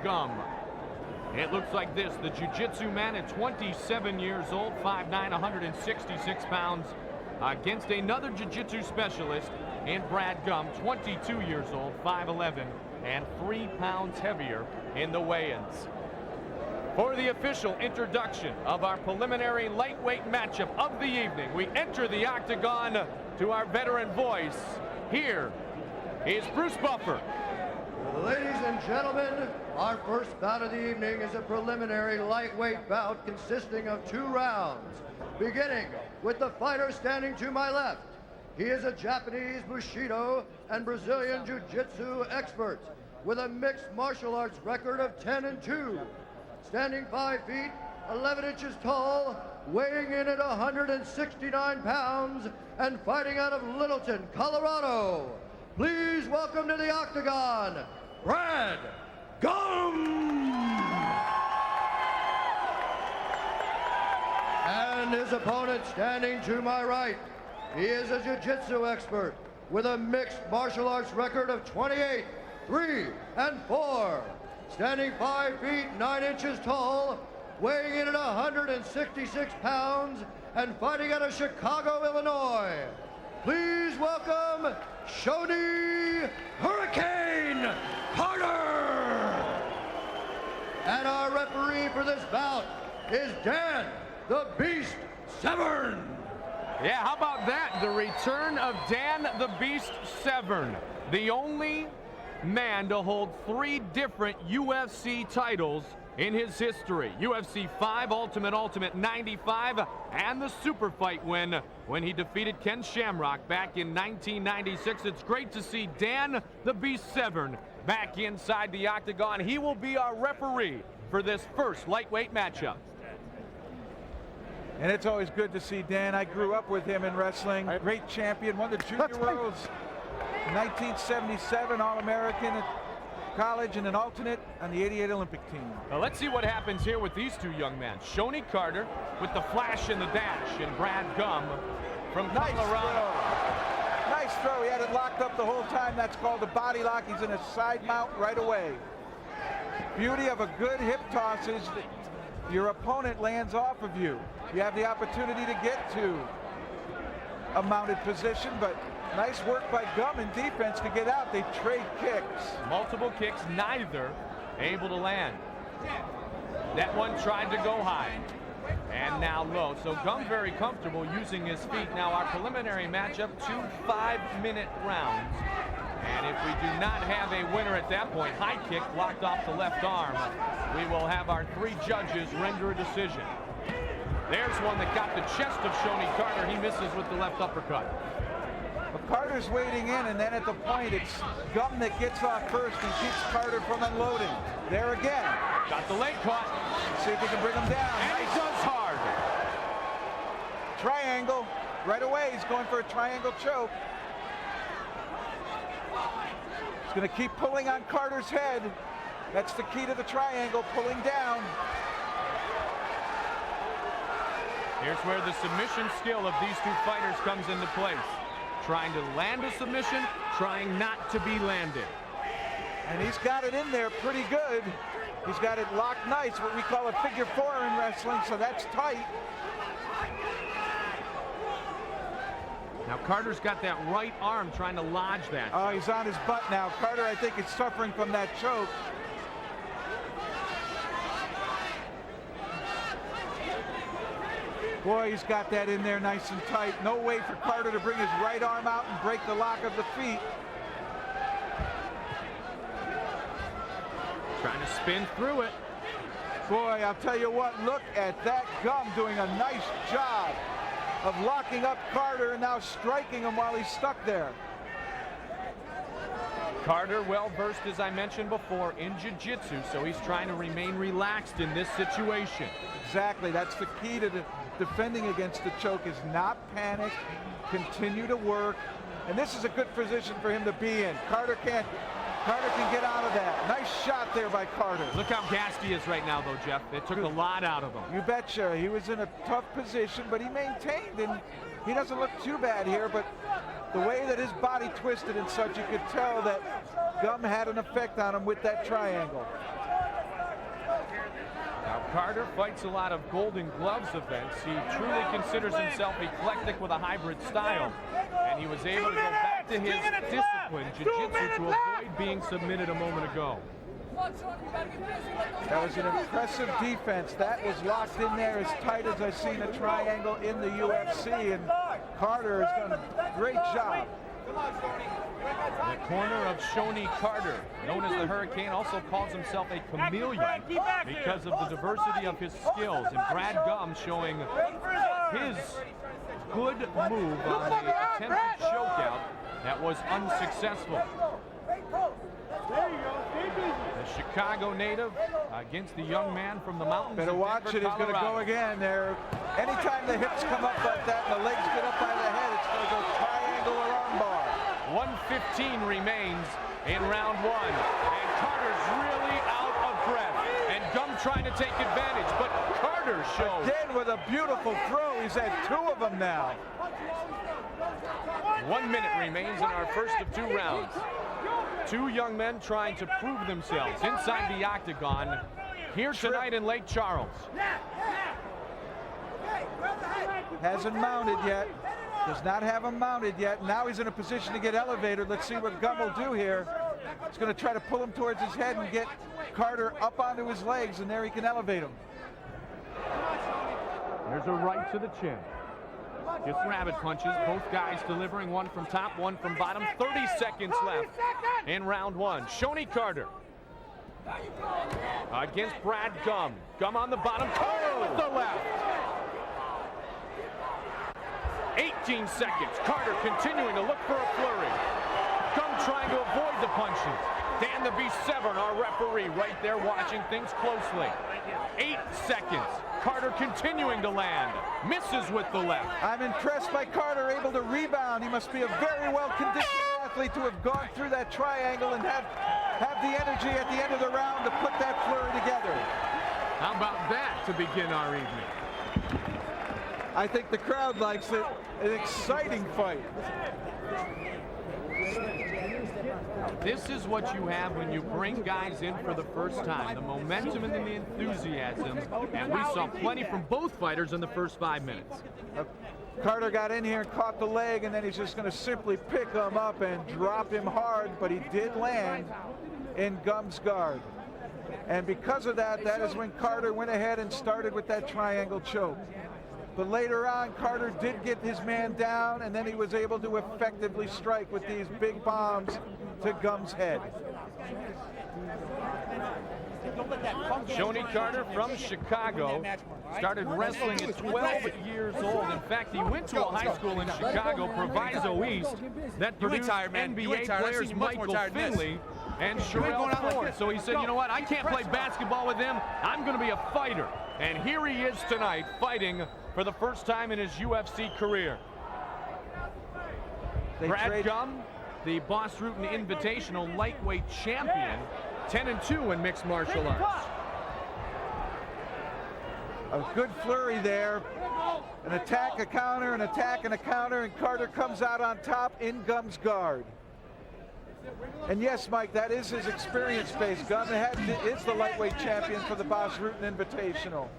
Gumm. It looks like this. The jiu-jitsu man at 27 years old, 5'9", 166 pounds, against another jiu-jitsu specialist in Brad Gumm, 22 years old, 5'11", and 3 pounds heavier in the weigh-ins. For the official introduction of our preliminary lightweight matchup of the evening, we enter the octagon to our veteran voice. Here is Bruce Buffer. Ladies and gentlemen, our first bout of the evening is a preliminary lightweight bout consisting of 2 rounds, beginning with the fighter standing to my left. He is a Japanese Bushido and Brazilian Jiu-Jitsu expert with a mixed martial arts record of 10-2. Standing 5 feet, 11 inches tall, weighing in at 169 pounds, and fighting out of Littleton, Colorado. Please welcome to the octagon, Brad Gumm! And his opponent standing to my right. He is a jiu-jitsu expert with a mixed martial arts record of 28, 3, and 4. Standing 5 feet, 9 inches tall, weighing in at 166 pounds, and fighting out of Chicago, Illinois. Please welcome Shonie Hurricane Carter! And our referee for this bout is Dan the Beast Severn. Yeah, how about that? The return of Dan the Beast Severn, the only man to hold 3 different UFC titles in his history. UFC 5, Ultimate 95, and the super fight win when he defeated Ken Shamrock back in 1996. It's great to see Dan the Beast Severn back inside the octagon. He will be our referee for this first lightweight matchup. And it's always good to see Dan. I grew up with him in wrestling. Great champion, won the Junior Worlds in 1977, All-American at college, and an alternate on the '88 Olympic team. Now let's see what happens here with these 2 young men. Shonie Carter with the flash and the dash, and Brad Gumm from Colorado. Nice throw. He had it locked up the whole time. That's called a body lock. He's in a side mount right away. Beauty of a good hip toss is that your opponent lands off of you. You have the opportunity to get to a mounted position, but nice work by Gumm in defense to get out. They trade kicks. Multiple kicks, neither able to land. That one tried to go high, and now low. So Gumm very comfortable using his feet. Now our preliminary matchup, 2 5-minute rounds. And if we do not have a winner at that point, high kick blocked off the left arm, we will have our 3 judges render a decision. There's one that got the chest of Shonie Carter. He misses with the left uppercut. But Carter's waiting in, and then at the point, it's Gumm that gets off first and keeps Carter from unloading. There again. Got the leg caught. See if he can bring him down. And he does hard. Triangle. Right away, he's going for a triangle choke. He's going to keep pulling on Carter's head. That's the key to the triangle, pulling down. Here's where the submission skill of these 2 fighters comes into place. Trying to land a submission, trying not to be landed. And he's got it in there pretty good. He's got it locked nice, what we call a figure 4 in wrestling, so that's tight. Now Carter's got that right arm trying to lodge that. Oh, he's on his butt now. Carter, I think, is suffering from that choke. Boy, he's got that in there nice and tight. No way for Carter to bring his right arm out and break the lock of the feet. Trying to spin through it. Boy, I'll tell you what, look at that. Gumm doing a nice job of locking up Carter and now striking him while he's stuck there. Carter well versed, as I mentioned before, in jiu-jitsu, so he's trying to remain relaxed in this situation. Exactly, that's the key to defending against the choke, is not panic, continue to work, and this is a good position for him to be in. Carter can get out of that. Nice shot there by Carter. Look how gassed he is right now, though, Jeff. It took a lot out of him. You betcha. He was in a tough position, but he maintained, and he doesn't look too bad here, but the way that his body twisted and such, you could tell that Gumm had an effect on him with that triangle. Carter fights a lot of Golden Gloves events. He truly considers himself eclectic with a hybrid style. And he was able to go back to his discipline, jiu-jitsu, to avoid being submitted a moment ago. That was an impressive defense. That was locked in there as tight as I've seen a triangle in the UFC, and Carter has done a great job. The corner of Shonie Carter, known as the Hurricane, also calls himself a chameleon because of the diversity of his skills. And Brad Gumm showing his good move on the attempted chokeout that was unsuccessful. The Chicago native against the young man from the mountains. Better watch it. He's going to go again there. Anytime the hips come up like that and the legs get up by the head, it's going to go triangle or armbar. 1:15 remains in round one. And Carter's really out of breath. And Gumm trying to take advantage, but Carter shows. Again with a beautiful throw. He's had two of them now. 1 minute remains in our first of two rounds. Two young men trying to prove themselves inside the octagon here tonight in Lake Charles. Hasn't mounted yet. Does not have him mounted yet. Now he's in a position to get elevated. Let's see what Gumm will do here. He's going to try to pull him towards his head and get Carter up onto his legs, and there he can elevate him. There's a right to the chin. Just rabbit punches, both guys delivering, one from top, one from bottom. 30 seconds left in round one. Shonie Carter against Brad Gumm. Gumm on the bottom, Carter with the left. 18 seconds, Carter continuing to look for a flurry. Gumm trying to avoid the punches. Dan the Beast Severn, our referee, right there watching things closely. 8 seconds. Carter continuing to land. Misses with the left. I'm impressed by Carter, able to rebound. He must be a very well-conditioned athlete to have gone through that triangle and have the energy at the end of the round to put that flurry together. How about that to begin our evening? I think the crowd likes it. An exciting fight. This is what you have when you bring guys in for the first time. The momentum and the enthusiasm. And we saw plenty from both fighters in the first 5 minutes. Carter got in here and caught the leg, and then he's just going to simply pick him up and drop him hard, but he did land in Gumm's guard. And because of that, that is when Carter went ahead and started with that triangle choke. But later on, Carter did get his man down, and then he was able to effectively strike with these big bombs to Gumm's head. Shonie Carter from Chicago started wrestling at 12 years old. In fact, he went to a high school in Chicago, Proviso East, that produced NBA players Michael Finley and Sherrell Ford. So he said, you know what, I can't play basketball with him. I'm going to be a fighter. And here he is tonight, fighting for the first time in his UFC career. Brad Gumm, the Boss Rutan Invitational lightweight champion, 10-2 in mixed martial arts. A good flurry there. An attack, a counter, an attack, and a counter, and Carter comes out on top in Gumm's guard. And yes, Mike, that is his experience base. Gumm is the lightweight champion for the Boss Rutan Invitational.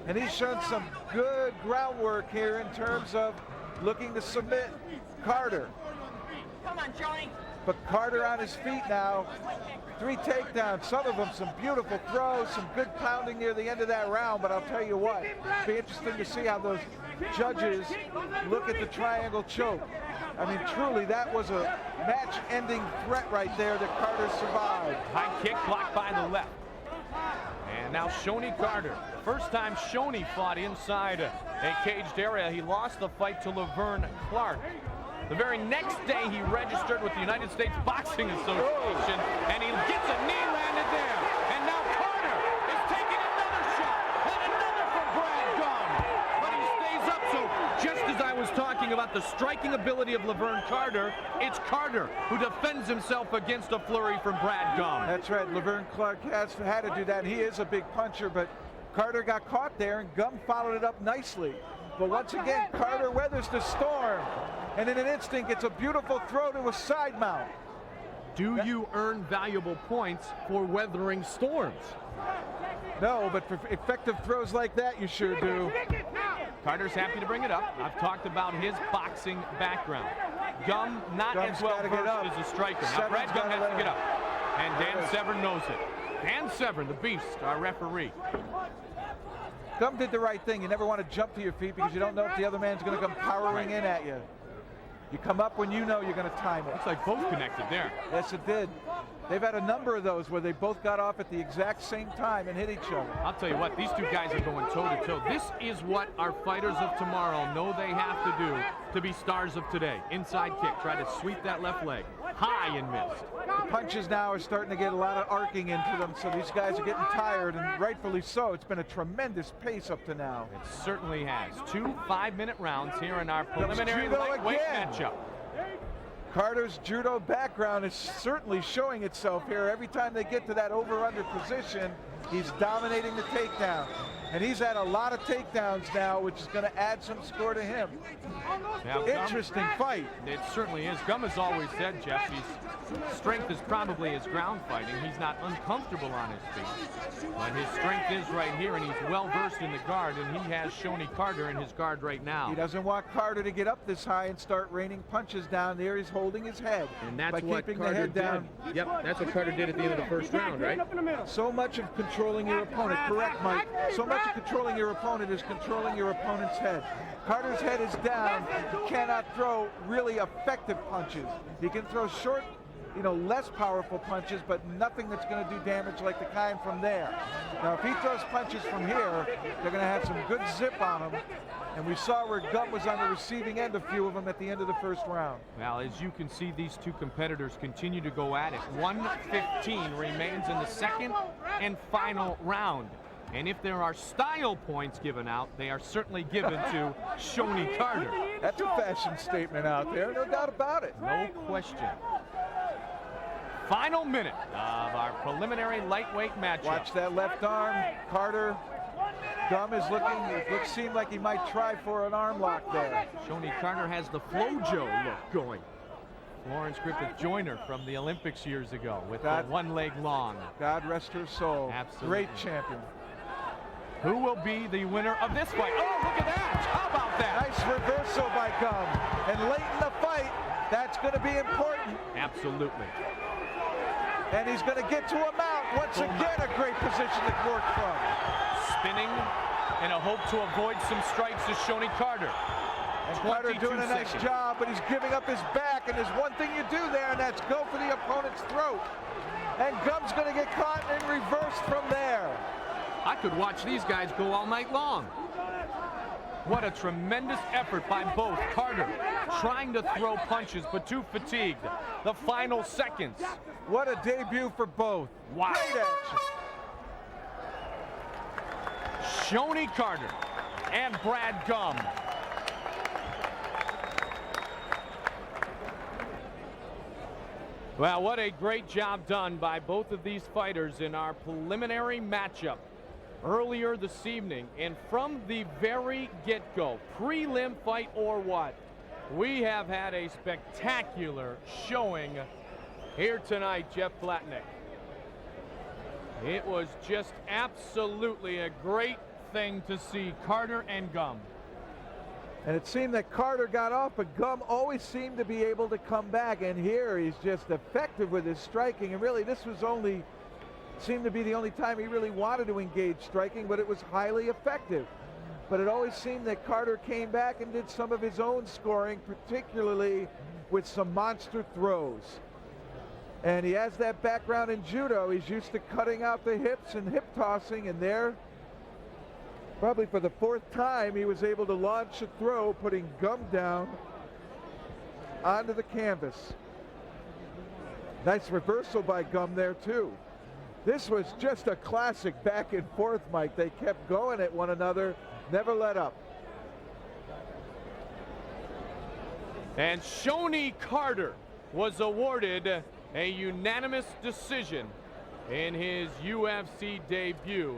And he's shown some good groundwork here in terms of looking to submit Carter. Come on, Johnny. But Carter on his feet now. 3 takedowns, some of them some beautiful throws, some good pounding near the end of that round. But I'll tell you what, it'll be interesting to see how those judges look at the triangle choke. I mean, truly, that was a match-ending threat right there that Carter survived. High kick blocked by the left. And now Shonie Carter. First time Shonie fought inside a caged area. He lost the fight to Laverne Clark. The very next day, he registered with the United States Boxing Association, and he gets a knee landed there. And now Carter is taking another shot, and another from Brad Gumm. But he stays up, so just as I was talking about the striking ability of Laverne Carter, it's Carter who defends himself against a flurry from Brad Gumm. That's right, Laverne Clark has had to do that. He is a big puncher, but Carter got caught there, and Gumm followed it up nicely. But once again, Carter weathers the storm. And in an instant, it's a beautiful throw to a side mount. Do you earn valuable points for weathering storms? No, but for effective throws like that, you sure do. Carter's happy to bring it up. I've talked about his boxing background. Gumm not Gumm's as well gotta get up. versed as a striker. Now Severn's Brad Gumm gotta has to let get him. up. And Dan Severn knows it. Dan Severn, the beast, our referee. Gumm did the right thing. You never want to jump to your feet because you don't know if the other man's going to come powering in at you. You come up when you know you're going to time it. Looks like both connected there. Yes, it did. They've had a number of those where they both got off at the exact same time and hit each other. I'll tell you what, these two guys are going toe-to-toe. This is what our fighters of tomorrow know they have to do to be stars of today. Inside kick, try to sweep that left leg. High and missed. The punches now are starting to get a lot of arcing into them, so these guys are getting tired, and rightfully so. It's been a tremendous pace up to now. It certainly has. 2 5-minute rounds here in our preliminary judo lightweight again. matchup. Carter's judo background is certainly showing itself here. Every time they get to that over-under position, he's dominating the takedown. And he's had a lot of takedowns now, which is going to add some score to him. Now, Interesting fight. It certainly is. Gumm has always said, Jeff, his strength is probably his ground fighting. He's not uncomfortable on his feet. But his strength is right here, and he's well-versed in the guard, and he has Shonie Carter in his guard right now. He doesn't want Carter to get up this high and start raining punches down there. He's holding his head And that's by what keeping Carter the head did. down. Yep, that's what Carter did at the end of the first round, right? So much of controlling your opponent, correct, Mike? So much of controlling your opponent is controlling your opponent's head. Carter's head is down. He cannot throw really effective punches. He can throw short, less powerful punches, but nothing that's going to do damage like the kind from there. Now, if he throws punches from here, they're going to have some good zip on him. And we saw where Gumm was on the receiving end, a few of them at the end of the first round. Well, as you can see, these two competitors continue to go at it. 1:15 remains in the second and final round. And if there are style points given out, they are certainly given to Shonie Carter. That's a fashion statement out there, no doubt about it. No question. Final minute of our preliminary lightweight matchup. Watch that left arm. Carter, Gumm is looking, seemed like he might try for an arm lock there. Shonie Carter has the Flojo look going. Florence Griffith Joyner from the Olympics years ago with the one leg long. God rest her soul. Absolutely. Great champion. Who will be the winner of this fight? Oh, look at that. How about that? Nice reversal by Gumm. And late in the fight, that's going to be important. Absolutely. And he's going to get to a mount. Once again, a great position to work from. Spinning in a hope to avoid some strikes is Shonie Carter. And Carter doing a nice job, but he's giving up his back. And there's one thing you do there, and that's go for the opponent's throat. And Gumm's going to get caught and reversed from there. I could watch these guys go all night long. What a tremendous effort by both. Carter trying to throw punches, but too fatigued. The final seconds. What a debut for both. Wow. Great action. Shonie Carter and Brad Gumm. Well, what a great job done by both of these fighters in our preliminary matchup earlier this evening. And from the very get-go, prelim fight or what, we have had a spectacular showing here tonight, Jeff Platnick. It was just absolutely a great thing to see Carter and Gumm. And it seemed that Carter got off, but Gumm always seemed to be able to come back. And here he's just effective with his striking. And really, this was seemed to be the only time he really wanted to engage striking, but it was highly effective. But it always seemed that Carter came back and did some of his own scoring, particularly with some monster throws. And he has that background in judo. He's used to cutting out the hips and hip tossing, and there, probably for the fourth time, he was able to launch a throw, putting Gumm down onto the canvas. Nice reversal by Gumm there, too. This was just a classic back and forth, Mike. They kept going at one another, never let up. And Shonie Carter was awarded a unanimous decision in his UFC debut.